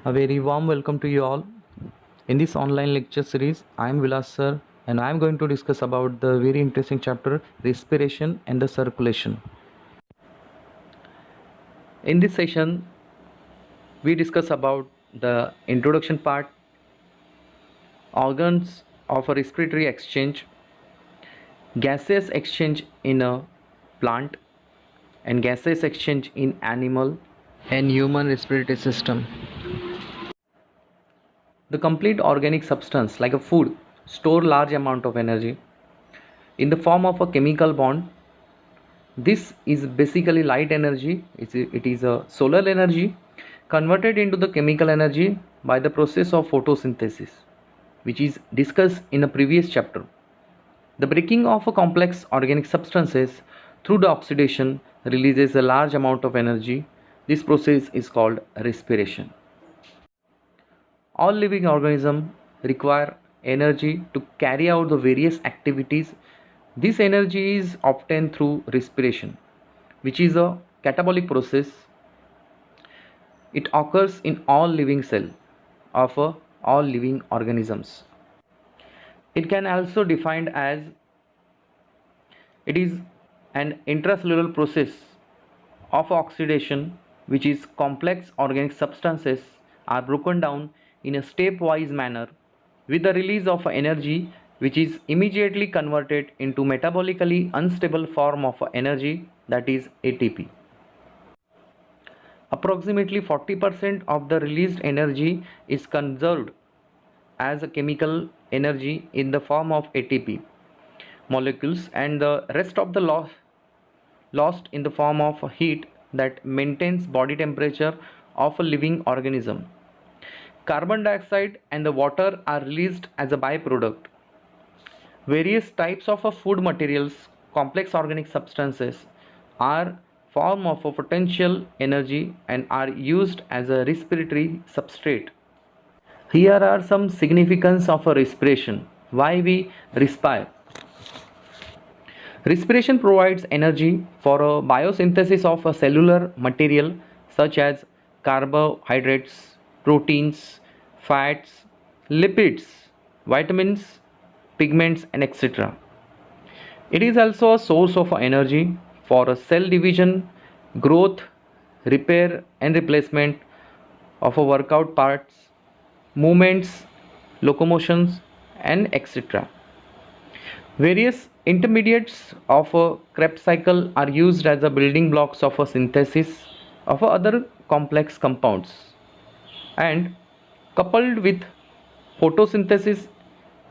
A very warm welcome to you all. In this online lecture series, I am Vilas sir and I am going to discuss about the very interesting chapter respiration and the circulation. In this session, we discuss about the introduction part, organs of a respiratory exchange, gaseous exchange in a plant and gaseous exchange in animal and human respiratory system. The complete organic substance like a food store large amount of energy in the form of a chemical bond. This is basically light energy. It is a solar energy converted into the chemical energy by the process of photosynthesis, which is discussed in a previous chapter. The breaking of a complex organic substances through the oxidation releases a large amount of energy. This process is called respiration. All living organisms require energy to carry out the various activities. This energy is obtained through respiration, which is a catabolic process. It occurs in all living cells of all living organisms. It can also defined as it is an intracellular process of oxidation, which is complex organic substances are broken down in a stepwise manner with the release of energy, which is immediately converted into metabolically unstable form of energy, that is ATP. Approximately 40% of the released energy is conserved as a chemical energy in the form of ATP molecules, and the rest of the lost in the form of heat that maintains body temperature of a living organism. Carbon dioxide and the water are released as a byproduct. Various types of food materials, complex organic substances, are form of a potential energy and are used as a respiratory substrate. Here are some significance of a respiration. Why we respire? Respiration provides energy for a biosynthesis of a cellular material such as carbohydrates, proteins, fats, lipids, vitamins, pigments, and etc. It is also a source of energy for a cell division, growth, repair, and replacement of a workout parts, movements, locomotions, and etc. Various intermediates of a Krebs cycle are used as the building blocks of a synthesis of other complex compounds, and coupled with photosynthesis,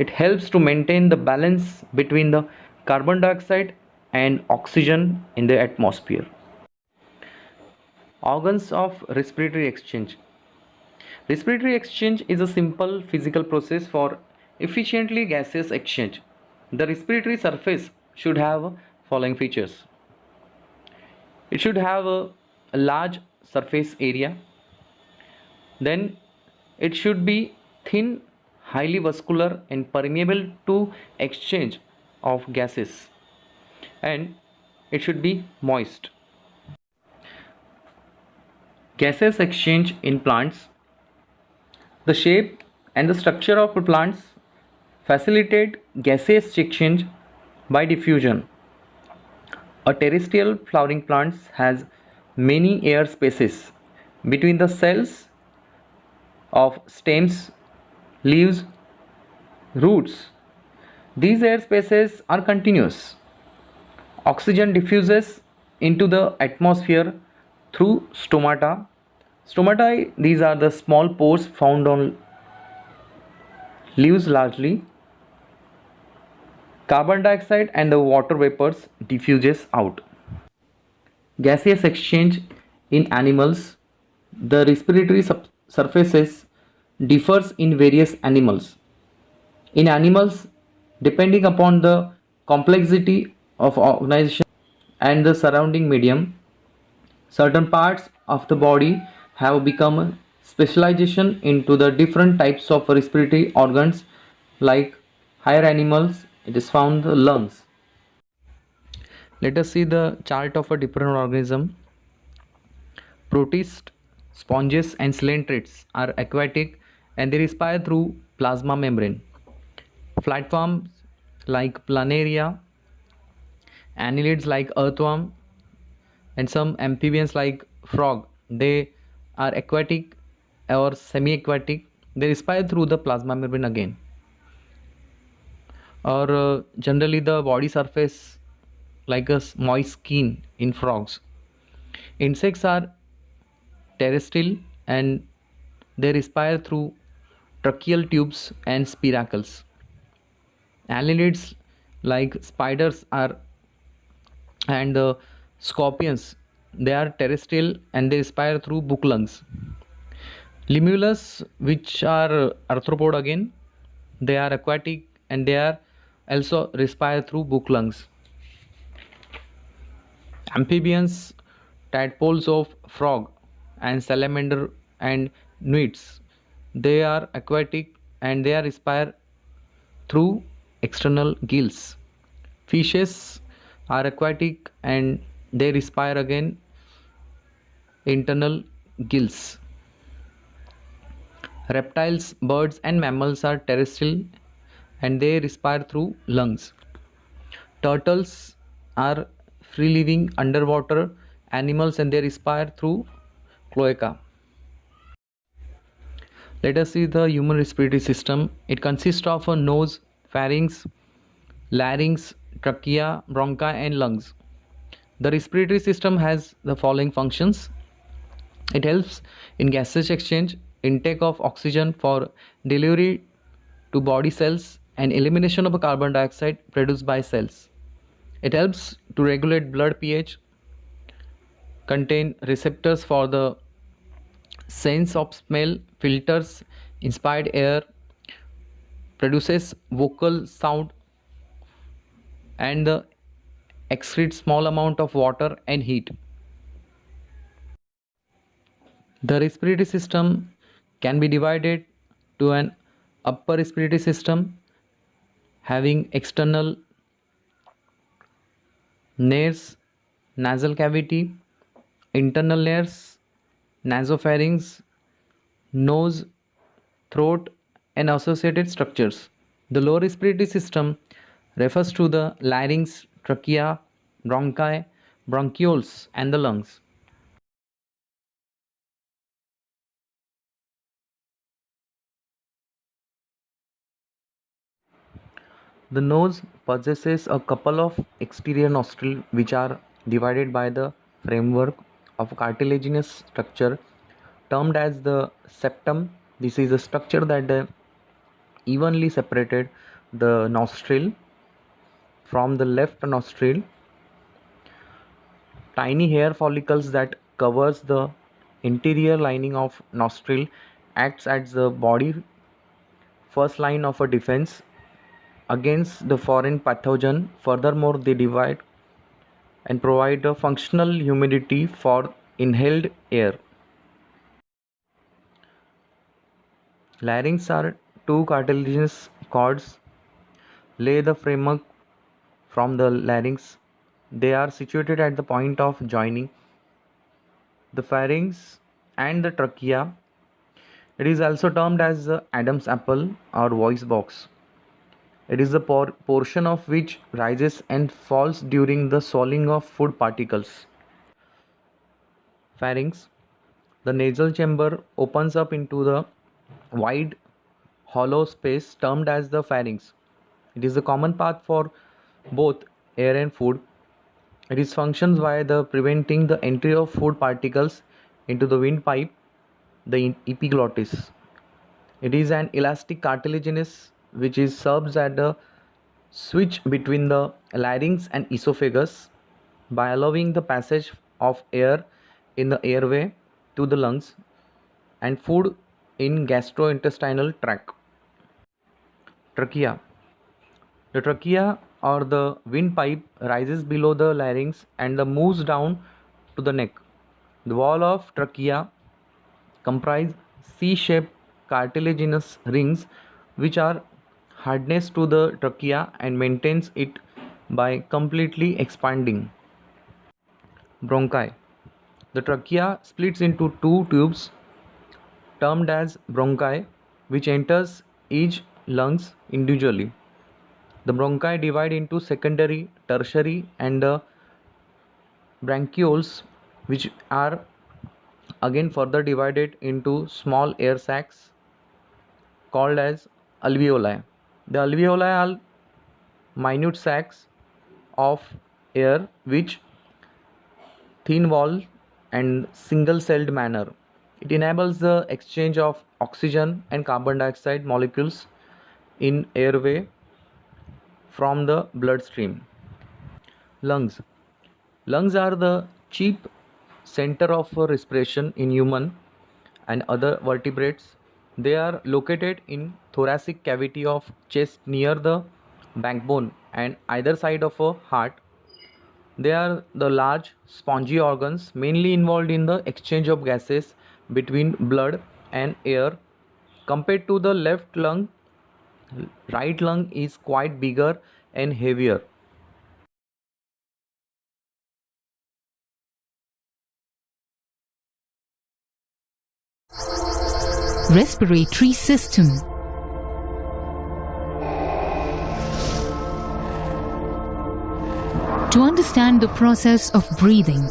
it helps to maintain the balance between the carbon dioxide and oxygen in the atmosphere. Organs of respiratory exchange. Respiratory exchange is a simple physical process for efficiently gaseous exchange. The respiratory surface should have following features. It should have a large surface area. Then it should be thin, highly vascular and permeable to exchange of gases. And it should be moist. Gaseous exchange in plants. The shape and the structure of plants facilitate gaseous exchange by diffusion. A terrestrial flowering plant has many air spaces between the cells of stems, leaves, roots. These air spaces are continuous. Oxygen diffuses into the atmosphere through stomata. Stomata, these are the small pores found on leaves largely. Carbon dioxide and the water vapors diffuses out. Gaseous exchange in animals. The respiratory surfaces differs in various animals. In animals, depending upon the complexity of organization and the surrounding medium, certain parts of the body have become specialization into the different types of respiratory organs. Like higher animals, it is found the lungs. Let us see the chart of a different organism. Protist Sponges and coelacanths are aquatic and they respire through plasma membrane. Flatworms like planaria, annelids like earthworm, and some amphibians like frog, they are aquatic or semi-aquatic. They respire through the plasma membrane again. Or generally the body surface like a moist skin in frogs. Insects are terrestrial and they respire through tracheal tubes and spiracles. Annelids like spiders are and scorpions, they are terrestrial and they respire through book lungs. Limulus, which are arthropod again, they are aquatic and they are also respire through book lungs. Amphibians, tadpoles of frog and salamander and newts, they are aquatic and they are respire through external gills. Fishes are aquatic and they respire again internal gills. Reptiles, birds, and mammals are terrestrial and they respire through lungs. Turtles are free living underwater animals and they respire through cloaca. Let us see the human respiratory system. It consists of a nose, pharynx, larynx, trachea, bronchi, and lungs. The respiratory system has the following functions. It helps in gaseous exchange, intake of oxygen for delivery to body cells, and elimination of carbon dioxide produced by cells. It helps to regulate blood pH, contain receptors for the sense of smell, filters inspired air, produces vocal sound, and excretes small amount of water and heat. The respiratory system can be divided to an upper respiratory system having external nares, nasal cavity, internal nares, nasopharynx, nose, throat, and associated structures. The lower respiratory system refers to the larynx, trachea, bronchi, bronchioles, and the lungs. The nose possesses a couple of exterior nostrils which are divided by the framework of cartilaginous structure termed as the septum. This is a structure that evenly separated the nostril from the left nostril. Tiny hair follicles that covers the interior lining of nostril acts as the body first line of a defense against the foreign pathogen. Furthermore, they divide and provide a functional humidity for inhaled air. Larynx are two cartilaginous cords lay the framework from the larynx. They are situated at the point of joining the pharynx and the trachea. It is also termed as the Adam's apple or voice box. It is the portion of which rises and falls during the swallowing of food particles. Pharynx. The nasal chamber opens up into the wide hollow space termed as the pharynx. It is the common path for both air and food. It is functions via the preventing the entry of food particles into the windpipe, the epiglottis. It is an elastic cartilaginous which is serves at the switch between the larynx and esophagus by allowing the passage of air in the airway to the lungs and food in gastrointestinal tract. Trachea. The trachea or the windpipe rises below the larynx and moves down to the neck. The wall of trachea comprise C-shaped cartilaginous rings which are hardness to the trachea and maintains it by completely expanding. Bronchi. The trachea splits into two tubes termed as bronchi, which enters each lungs individually. The bronchi divide into secondary, tertiary, and the bronchioles, which are again further divided into small air sacs called as alveoli. The alveoli are minute sacs of air which thin wall and single celled manner. It enables the exchange of oxygen and carbon dioxide molecules in airway from the bloodstream. Lungs. Lungs are the chief center of respiration in human and other vertebrates. They are located in thoracic cavity of chest near the backbone and either side of a heart. They are the large spongy organs mainly involved in the exchange of gases between blood and air. Compared to the left lung, right lung is quite bigger and heavier. Respiratory system. To understand the process of breathing,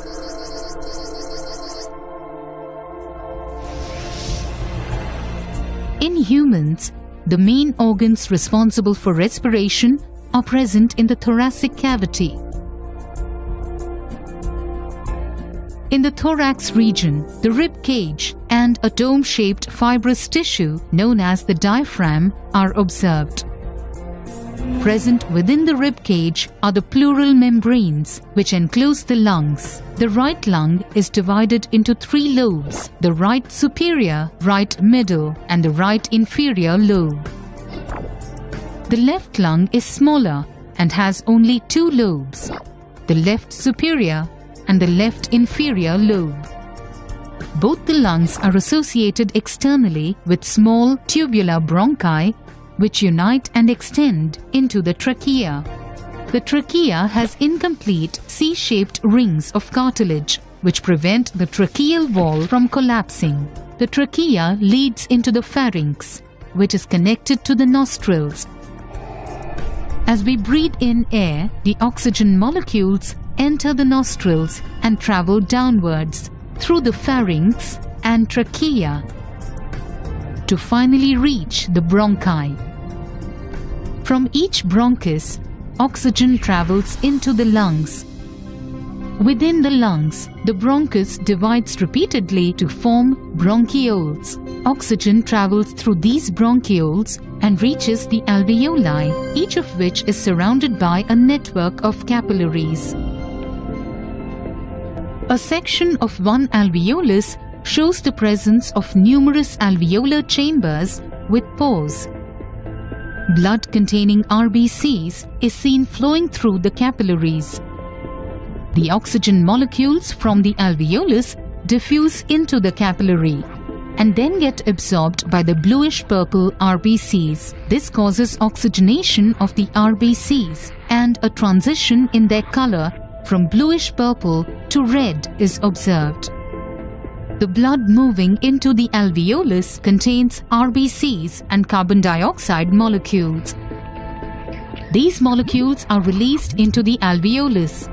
in humans, the main organs responsible for respiration are present in the thoracic cavity. In the thorax region, the rib cage and a dome-shaped fibrous tissue known as the diaphragm are observed. Present within the rib cage are the pleural membranes which enclose the lungs. The right lung is divided into three lobes: the right superior, right middle, and the right inferior lobe. The left lung is smaller and has only two lobes: the left superior and the left inferior lobe. Both the lungs are associated externally with small tubular bronchi which unite and extend into the trachea. The trachea has incomplete C-shaped rings of cartilage which prevent the tracheal wall from collapsing. The trachea leads into the pharynx, which is connected to the nostrils. As we breathe in air, the oxygen molecules enter the nostrils and travel downwards through the pharynx and trachea to finally reach the bronchi. From each bronchus, oxygen travels into the lungs. Within the lungs, the bronchus divides repeatedly to form bronchioles. Oxygen travels through these bronchioles and reaches the alveoli, each of which is surrounded by a network of capillaries. A section of one alveolus shows the presence of numerous alveolar chambers with pores. Blood containing RBCs is seen flowing through the capillaries. The oxygen molecules from the alveolus diffuse into the capillary and then get absorbed by the bluish-purple RBCs. This causes oxygenation of the RBCs and a transition in their color from bluish-purple to red is observed. The blood moving into the alveolus contains RBCs and carbon dioxide molecules. These molecules are released into the alveolus.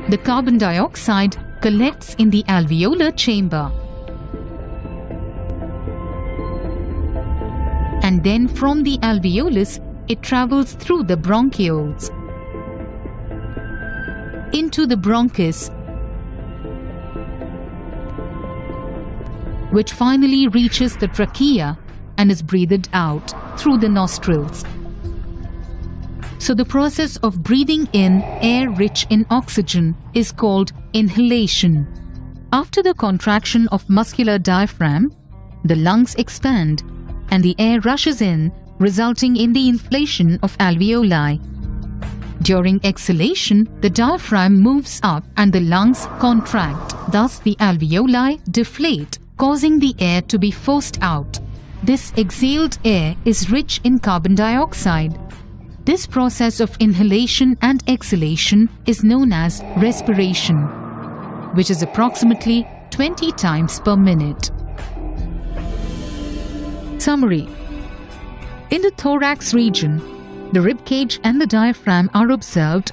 The carbon dioxide collects in the alveolar chamber. And then from the alveolus, it travels through the bronchioles into the bronchus, which finally reaches the trachea and is breathed out through the nostrils. So the process of breathing in air rich in oxygen is called inhalation. After the contraction of muscular diaphragm, the lungs expand and the air rushes in, resulting in the inflation of alveoli. During exhalation, the diaphragm moves up and the lungs contract. Thus, the alveoli deflate, causing the air to be forced out. This exhaled air is rich in carbon dioxide. This process of inhalation and exhalation is known as respiration, which is approximately 20 times per minute. Summary. In the thorax region, the rib cage and the diaphragm are observed,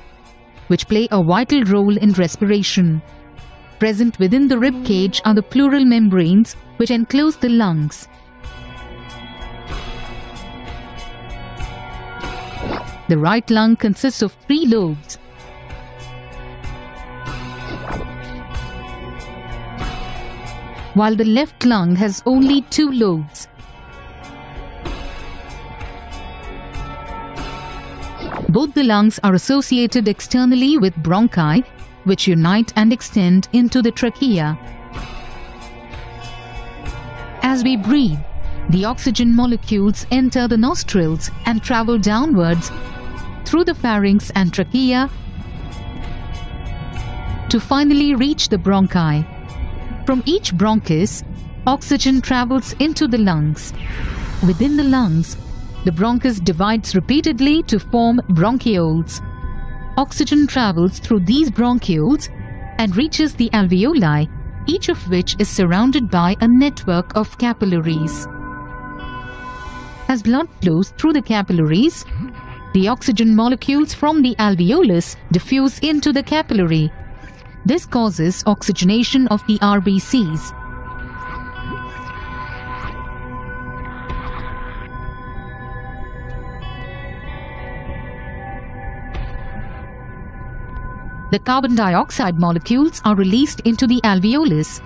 which play a vital role in respiration. Present within the rib cage are the pleural membranes which enclose the lungs. The right lung consists of 3 lobes. While the left lung has only 2 lobes. Both the lungs are associated externally with bronchi, which unite and extend into the trachea. As we breathe, the oxygen molecules enter the nostrils and travel downwards through the pharynx and trachea to finally reach the bronchi. From each bronchus, oxygen travels into the lungs. Within the lungs, the bronchus divides repeatedly to form bronchioles. Oxygen travels through these bronchioles and reaches the alveoli, each of which is surrounded by a network of capillaries. As blood flows through the capillaries, the oxygen molecules from the alveolus diffuse into the capillary. This causes oxygenation of the RBCs. The carbon dioxide molecules are released into the alveolus.